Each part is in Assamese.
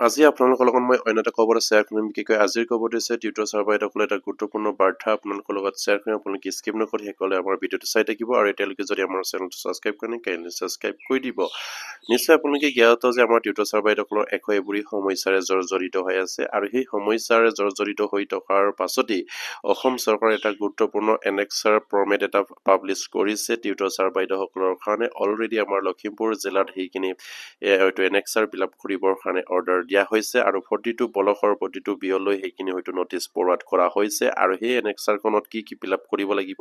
আজি আপোনালোকৰ লগত মই অন্য এটা খবৰ শ্বেয়াৰ কৰিম বিশেষকৈ আজিৰ খবৰটো হৈছে টিউটৰ ছাৰ বাইদেউসকলে এটা গুৰুত্বপূৰ্ণ বাৰ্তা আপোনালোকৰ লগত শ্বেয়াৰ কৰিম আপোনালোকে স্কিপ নকৰি সকলোৱে আমাৰ ভিডিঅ'টো চাই থাকিব আৰু এতিয়ালৈকে যদি আমাৰ চেনেলটো ছাবস্ক্ৰাইব কৰে কাইণ্ডলি ছাবস্ক্ৰাইব কৰি দিব নিশ্চয় আপোনালোকে জ্ঞাত যে আমাৰ টিউটৰ ছাৰ বাইদেউসকলৰ এশ এবোৰী সমস্যাৰে জৰ্জৰিত হৈ আছে আৰু সেই সমস্যাৰে জৰ্জৰিত হৈ থকাৰ পাছতেই অসম চৰকাৰে এটা গুৰুত্বপূৰ্ণ এনেক্সাৰ ফৰ্মেট এটা পাব্লিছ কৰিছে টিউটৰ ছাৰ বাইদেউসকলৰ কাৰণে অলৰেডি আমাৰ লখিমপুৰ জিলাত সেইখিনি হয়তো এনেক্সাৰ ফিল-আপ কৰিবৰ কাৰণে অৰ্ডাৰ দিয়া হৈছে আৰু প্ৰতিটো ব্লকৰ প্ৰতিটো বিয়লৈ সেইখিনি হয়তো নটিচ ফৰৱাৰ্ড কৰা হৈছে আৰু সেই এনেক্সাৰখনত কি ফিল-আপ কৰিব লাগিব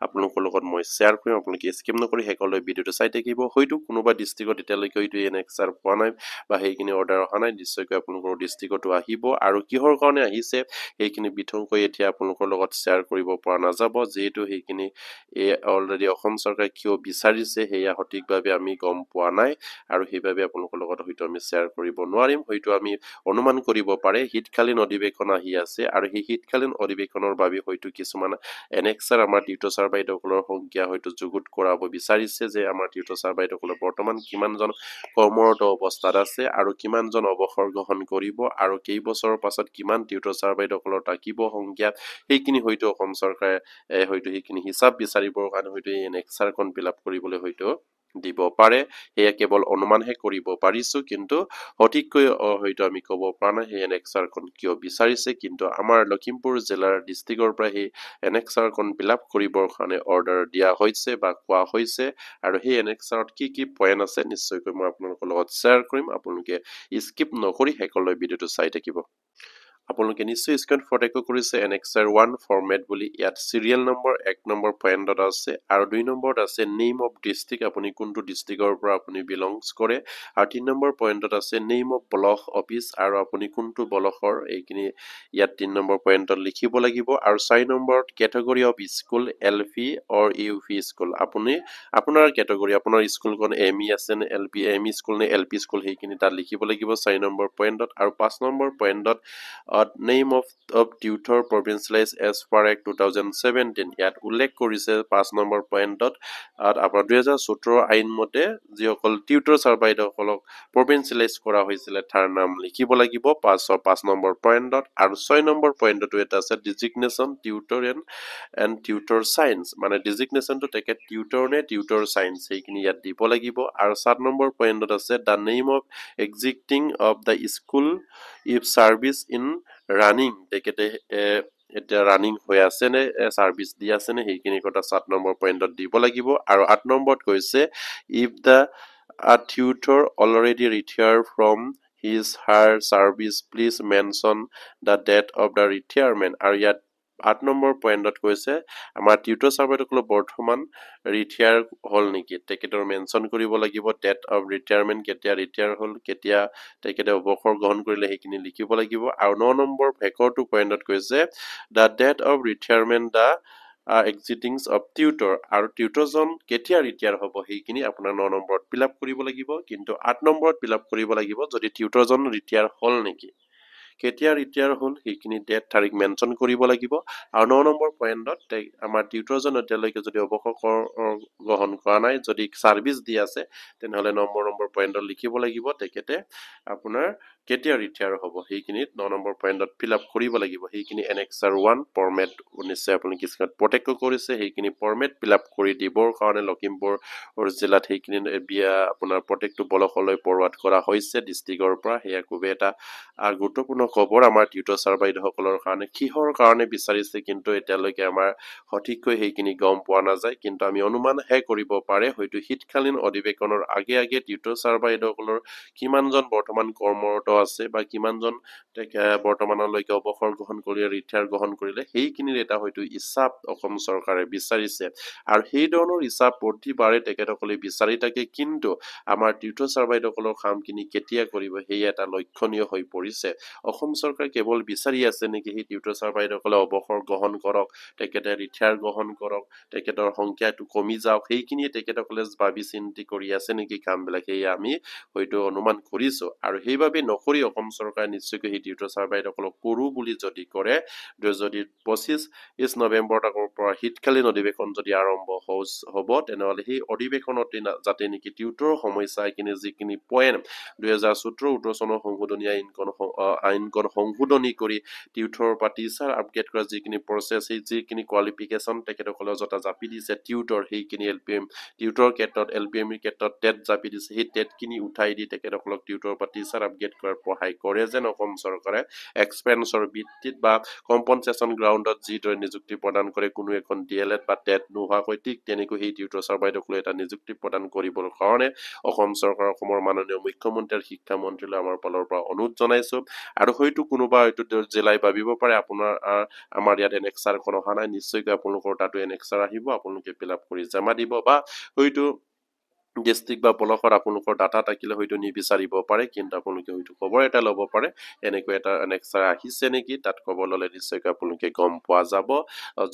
আপোনালোকৰ লগত মই শ্বেয়াৰ কৰিম আপোনালোকে স্কিপ নকৰি শেষলৈ ভিডিঅ'টো চাই থাকিব হয়তো কোনোবা ডিষ্ট্ৰিক্টত এতিয়ালৈকে হয়তো এনেক্সাৰ পোৱা নাই বা সেইখিনি অৰ্ডাৰ অহা নাই নিশ্চয়কৈ আপোনালোকৰ ডিষ্ট্ৰিক্টতো আহিব আৰু কিহৰ কাৰণে আহিছে সেইখিনি বিতংকৈ এতিয়া আপোনালোকৰ লগত শ্বেয়াৰ কৰিব পৰা নাযাব যিহেতু সেইখিনি অলৰেডি অসম চৰকাৰে কিয় বিচাৰিছে সেয়া সঠিকভাৱে আমি গম পোৱা নাই আৰু সেইভাবে আপোনালোকৰ লগত হয়তো আমি শ্বেয়াৰ কৰিব নোৱাৰিম হয়তো আমি অনুমান কৰিব পাৰে শীতকালীন অধিৱেশন আহি আছে আৰু সেই শীতকালীন অধিৱেশনৰ বাবে হয়তো কিছুমান এনেক্সাৰ আমাৰ টিউটৰ ছাৰ বাইদেউসকলৰ সংখ্যা হয়তো যুগুত কৰাব বিচাৰিছে যে আমাৰ টিউটৰ ছাৰ বাইদেউসকলৰ বৰ্তমান কিমানজন কৰ্মৰত অৱস্থাত আছে আৰু কিমানজন অৱসৰ গ্ৰহণ কৰিব আৰু কেইবছৰৰ পাছত কিমান টিউটৰ ছাৰ বাইদেউসকলৰ থাকিব সংখ্যা সেইখিনি হয়তো অসম চৰকাৰে হয়তো সেইখিনি হিচাপ বিচাৰিবৰ কাৰণে হয়তো এই এনেক্সাৰখন ফিল-আপ কৰিবলৈ হয়তো দিব পাৰে সেয়া কেৱল অনুমানহে কৰিব পাৰিছো কিন্তু সঠিককৈ হয়তো আমি ক'ব পৰা নাই সেই এনেক্সাৰখন কিয় বিচাৰিছে কিন্তু আমাৰ লখিমপুৰ জিলাৰ ডিষ্ট্ৰিক্টৰ পৰা সেই এনেক্সাৰখন ফিল-আপ কৰিবৰ কাৰণে অৰ্ডাৰ দিয়া হৈছে বা কোৱা হৈছে আৰু সেই এনেক্সাৰত কি পইণ্ট আছে নিশ্চয়কৈ মই আপোনালোকৰ লগত শ্বেয়াৰ কৰিম আপোনালোকে স্কিপ নকৰি শেষলৈ ভিডিঅ'টো চাই থাকিব আপোনালোকে নিশ্চয় স্ক্ৰীন ফটেকো কৰিছে এনেক্সাৰ 1 ফৰমেট বুলি ইয়াত সিৰিয়েল নম্বৰ 1 নম্বৰ পয়েন্টত আছে আৰু 2 নম্বৰত আছে নেম অফ ডিস্ট্ৰিক্ট আপুনি কোনটো ডিস্ট্ৰিক্টৰ পৰা আপুনি বিলংস কৰে আৰু 3 নম্বৰ পয়েন্টত আছে নেম অফ ব্লক অফিস আৰু আপুনি কোনটো ব্লকৰ এইখিনি ইয়াত 3 নম্বৰ পয়েন্টত লিখিব লাগিব আৰু 4 নম্বৰত category of school LP or UP school আপুনি আপোনাৰ ক্যাটাগৰী আপোনাৰ স্কুলখন এমই আছে নে এলপি এমই স্কুল নে এলপি স্কুল সেইখিনি তাত লিখিব লাগিব 4 নম্বৰ পয়েন্টত আৰু 5 নম্বৰ পয়েন্টত name of tutor provincialized as per Act 2017 ইয়াত উল্লেখ কৰিছে 5 নম্বৰ পয়েন্টত আপোনাৰ 2017 আইন মতে যিসকল টিউটৰ ছাৰ বাইদেউসকলক প্ৰভিন্সিয়েলাইজ কৰা হৈছিল তাৰ নাম লিখিব লাগিব 5 নম্বৰ পয়েন্টত আৰু 6 নম্বৰ পয়েন্টটো এটা আছে ডিজিগনেশ্যন টিউটৰ এণ্ড টিউটৰ সায়েন্স মানে ডিজিগনেশ্যনটো তেখেত টিউটৰ নে টিউটৰ সায়েন্স সেইখিনি ইয়াত দিব লাগিব আৰু 7 নম্বৰ পয়েন্টত আছে দা name of existing of the school if service in running তেখেতে এটা ৰানিং হৈ আছে নে সাৰ্ভিস দি আছে নে সেইখিনি কথা 7 নম্বৰ পয়েন্টত দিব লাগিব আৰু 8 নম্বৰত কৈছে if da tutor already retired from his her service please mention the date of the retirement আৰু ইয়াত 8 নম্বৰ পয়েন্টত কৈছে আমাৰ টিউটৰ ছাৰ বাইদেউসকলৰ বৰ্তমান ৰিটায়াৰ হল নেকি তেখেতৰ মেনশন কৰিব লাগিব ডেট অফ ৰিটায়াৰমেন্ট কেতিয়া ৰিটায়াৰ হল কেতিয়া তেখেতে অৱসৰ গ্ৰহণ কৰিলে সেইখিনি লিখিব লাগিব আৰু 9 নম্বৰ ভেকৰটো পয়েন্টত কৈছে the date of retirement the existings of tutor আৰু টিউটৰজন কেতিয়া ৰিটায়াৰ হ'ব সেইখিনি আপোনাৰ 9 নম্বৰত ফিল-আপ কৰিব লাগিব কিন্তু 8 নম্বৰত ফিল-আপ কৰিব লাগিব যদি টিউটৰজন ৰিটায়াৰ হল নেকি কেতিয়া ৰিটায়াৰ হল সেইখিনি ডেট তাৰিখ মেনশন কৰিব লাগিব আৰু 9 নম্বৰ পয়েন্টত আমাৰ টিউটৰজন এতিয়ালৈকে যদি অৱসৰ গ্ৰহণ কৰা নাই যদি সাৰ্ভিস দি আছে তেনেহলে নম্বৰ পয়েন্টত লিখিব লাগিব তেখেতে আপোনাৰ কেতিয়া ৰিটায়াৰ হ'ব সেইখিনি 9 নম্বৰ পয়েন্টত ফিল-আপ কৰিব লাগিব সেইখিনি এনেক্সাৰ 1 ফৰমেট নিশ্চয় আপুনি কিস্কত প্ৰটেক্ট কৰিছে সেইখিনি ফৰমেট ফিল-আপ কৰি দিবৰ কাৰণে লখিমপুৰ জিলাত সেইখিনি বিয়া আপোনাৰ প্ৰটেক্টটো ব্লকলৈ ফৰৱাৰ্ড কৰা হৈছে ডিস্ট্ৰিক্টৰ পৰা হেয়া খুব এটা গুৰুত্বপূৰ্ণ খবৰ আমাৰ টিউটৰ ছাৰ বাইদেউসকলৰ কাৰণে কিহৰ কাৰণে বিচাৰিছে কিন্তু এতিয়ালৈকে আমাৰ সঠিককৈ সেইখিনি গম পোৱা নাযায় কিন্তু আমি অনুমানহে কৰিব পাৰে হয়তো শীতকালীন অধিৱেশনৰ আগে টিউটৰ ছাৰ বাইদেউসকলৰ কিমানজন বৰ্তমান কৰ্মৰত আছে বা কিমানজন বৰ্তমানলৈকে অৱসৰ গ্ৰহণ কৰি ৰিটায়াৰ গ্ৰহণ কৰিলে সেইখিনিৰ এটা হয়তো হিচাপ অসম চৰকাৰে বিচাৰিছে আৰু সেই ধৰণৰ হিচাপ প্ৰতিবাৰে তেখেতসকলে বিচাৰি থাকে কিন্তু আমাৰ টিউটৰ ছাৰ বাইদেউসকলৰ কামখিনি কেতিয়া কৰিব সেই এটা লক্ষণীয় হৈ পৰিছে অসম চৰকাৰে কেৱল বিচাৰি আছে নেকি সেই টিউটৰ ছাৰ বাইদেউসকলে অৱসৰ গ্ৰহণ কৰক, তেখেতে ৰিটায়াৰ গ্ৰহণ কৰক, তেখেতৰ সংখ্যাটো কমি যাওক, সেইখিনিয়ে তেখেতসকলে ভাবি চিন্তি কৰি আছে নেকি কামবিলাক, সেয়ে আমি হয়তো অনুমান কৰিছো। আৰু সেইবাবে নকৰি অসম চৰকাৰে নিশ্চয়কৈ সেই টিউটৰ ছাৰ বাইদেউসকলক কৰো বুলি যদি কৰে, যদি 25 নৱেম্বৰত আগৰ পৰা শীতকালীন অধিৱেশন যদি আৰম্ভ হ'ব, তেনেহ'লে সেই অধিৱেশনতে যাতে নেকি টিউটৰৰ সমস্যা এইখিনি যিখিনি পইণ্ট 2017-18 চনৰ সংশোধনী আইনখন সংশোধনী কৰি টিউটৰ বা টিচাৰ আপগ্ৰেড কৰা যিখিনি প্ৰচেছ, সেই যিখিনি কোৱালিফিকেশ্যন তেখেতসকলে যথা জাপি দিছে টিউটৰ, সেইখিনি LPM টিউটৰ ক্ষেত্ৰত LPMৰ ক্ষেত্ৰত টেট জাপি দিছে, সেই টেটখিনি উঠাই দি তেখেতসকলক টিউটৰ বা টিচাৰ আপগ্ৰেড কৰাৰ সহায় কৰে যেন অসম চৰকাৰে এক্সপেন্সৰ ভিত্তিত বা কম্পনচেশ্যন গ্ৰাউণ্ডত যিদৰে নিযুক্তি প্ৰদান কৰে কোনো এখন DLED বা টেট নোহোৱাকৈ, ঠিক তেনেকৈ সেই টিউটৰ ছাৰ বাইদেউসকলে এটা নিযুক্তি প্ৰদান কৰিবৰ কাৰণে অসম চৰকাৰ, অসমৰ মাননীয় মুখ্যমন্ত্ৰী আৰু শিক্ষামন্ত্ৰীলৈ আমাৰ ফালৰ পৰা অনুৰোধ জনাইছো। আৰু হয়তো কোনোবা হয়তো জিলাই ভাবিব পাৰে আমাৰ ইয়াত এনেক্সাৰখন অহা নাই, নিশ্চয়কৈ আপোনালোকৰ তাতো এনেক্সাৰ আহিব, আপোনালোকে ফিল আপ কৰি জমা দিব, বা হয়তো ডিষ্ট্ৰিক্ট বা ব্লকত আপোনালোকৰ ডাটা থাকিলে হয়তো নিবিচাৰিব পাৰে, কিন্তু আপোনালোকে হয়তো খবৰ এটা ল'ব পাৰে এনেকৈ এটা এনেক্সাৰ আহিছে নেকি, তাত খবৰ ল'লে নিশ্চয়কৈ আপোনালোকে গম পোৱা যাব।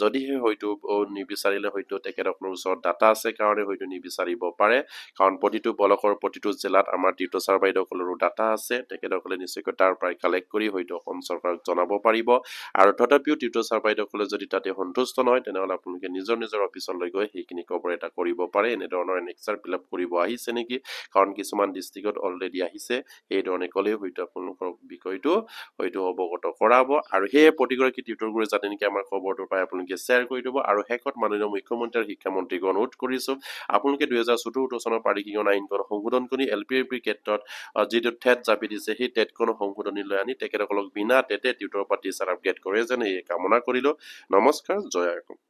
যদিহে হয়তো নিবিচাৰিলে হয়তো তেখেতসকলৰ ওচৰত ডাটা আছে কাৰণে হয়তো নিবিচাৰিব পাৰে, কাৰণ প্ৰতিটো ব্লকৰ প্ৰতিটো জিলাত আমাৰ টিউটৰ ছাৰ বাইদেউসকলৰো ডাটা আছে, তেখেতসকলে নিশ্চয়কৈ তাৰ পৰাই কালেক্ট কৰি হয়তো অসম চৰকাৰক জনাব পাৰিব। আৰু তথাপিও টিউটৰ ছাৰ বাইদেউসকলে যদি তাতে সন্তুষ্ট নহয়, তেনেহ'লে আপোনালোকে নিজৰ অফিচলৈ গৈ সেইখিনি খবৰ এটা কৰিব পাৰে, এনেধৰণৰ এনেক্সাৰ ফিল আপ কৰিব আহিছে নেকি, কাৰণ কিছুমান ডিষ্ট্ৰিক্টত অলৰেডি আহিছে, সেইধৰণে ক'লেও হয়তো আপোনালোকৰ বিষয়টো হয়তো অৱগত কৰাব। আৰু সেয়ে প্ৰতিগৰাকী টিউটৰবোৰে যাতে নেকি আমাৰ খবৰটো পাই আপোনালোকে শ্বেয়াৰ কৰি দিব। আৰু শেষত মাননীয় মুখ্যমন্ত্ৰী আৰু শিক্ষামন্ত্ৰীক অনুৰোধ কৰিছো, আপোনালোকে 2014-18 চনৰ পাৰিকীকৰণ আইনখন সংশোধন কৰি LPMৰ ক্ষেত্ৰত যিটো টেট জাপি দিছে, সেই টেটখনৰ সংশোধনী লৈ আনি তেখেতসকলক বিনা টেটে টিউটৰ বা টিচাৰ আপগ্ৰেড কৰে যেন এই কামনা কৰিলো। নমস্কাৰ, জয় অসম।